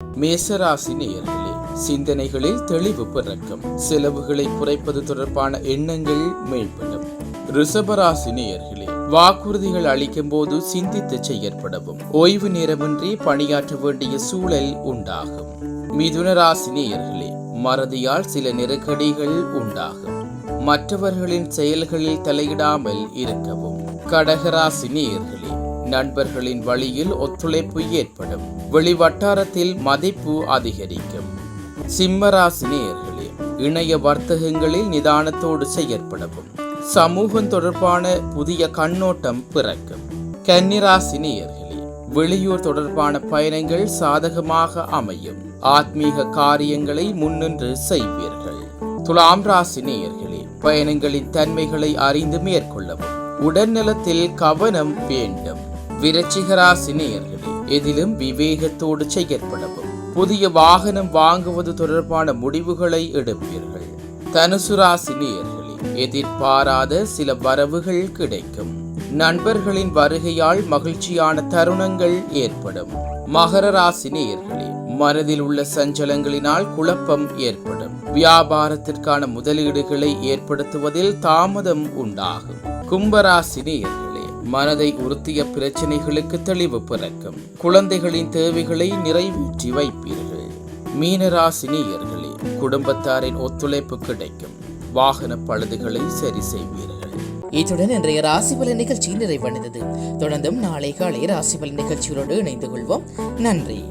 மேசராசி நேயர்களே, சிந்தனைகளில் தெளிவு பிறக்கும். செலவுகளை குறைப்பது தொடர்பான எண்ணங்கள் மேம்படும். ரிஷபராசி நேயர்களே, வாக்குறுதிகள் அளிக்கும் போது சிந்தித்து செயற்படவும். ஓய்வு நேரமின்றி பணியாற்ற வேண்டிய சூழல் உண்டாகும். மிதுன ராசி நேயர்களே, மறதியால் சில நெருக்கடிகள் உண்டாகும். மற்றவர்களின் செயல்களில் தலையிடாமல் இருக்கவும். கடகராசி நேயர்களே, நண்பர்களின் வழியில் ஒத்துழைப்பு ஏற்படும். வெளிவட்டாரத்தில் மதிப்பு அதிகரிக்கும். சிம்மராசி நேயர்களே, இணைய வர்த்தகங்களில் நிதானத்தோடு செயற்படவும். சமூகம் தொடர்பான புதிய கண்ணோட்டம் பிறக்கும். கன்னிராசி நேயர்களே, வெளியூர் தொடர்பான பயணங்கள் சாதகமாக அமையும். ஆத்மீக காரியங்களை முன்னின்று செய்வீர்கள். துலாம் ராசி நேயர்களே, பயணங்களின் தன்மைகளை அறிந்து மேற்கொள்ளவும். உடல்நலத்தில் கவனம் வேண்டும். விருச்சிக ராசி நேயர்களே, எதிலும் விவேகத்தோடு செயற்படவும். புதிய வாகனம் வாங்குவது தொடர்பான முடிவுகளை எடுப்பீர்கள். தனுசு ராசி நேயர்களே, எதிர்பாராத சில வரவுகள் கிடைக்கும். நண்பர்களின் வருகையால் மகிழ்ச்சியான தருணங்கள் ஏற்படும். மகர ராசி நேயர்களே, மனதில் உள்ள சஞ்சலங்களினால் குழப்பம் ஏற்படும். வியாபாரத்திற்கான முதலீடுகளை ஏற்படுத்துவதில் தாமதம் உண்டாகும். கும்பராசி நேயர்களே, மனதை உறுத்திய பிரச்சனைகளுக்கு தெளிவு பிறக்கும். குழந்தைகளின் தேவைகளை நிறைவேற்றி வைப்பீர்கள். மீனராசி நேயர்களே, குடும்பத்தாரின் ஒத்துழைப்பு கிடைக்கும். வாகன பழுதுகளை சரி செய்வீர்கள். இத்துடன் இன்றைய ராசிபலன் நிகழ்ச்சி நிறைவடைந்தது. தொடர்ந்தும் நாளை காலை ராசிபலன் நிகழ்ச்சிகளோடு இணைந்து கொள்வோம். நன்றி.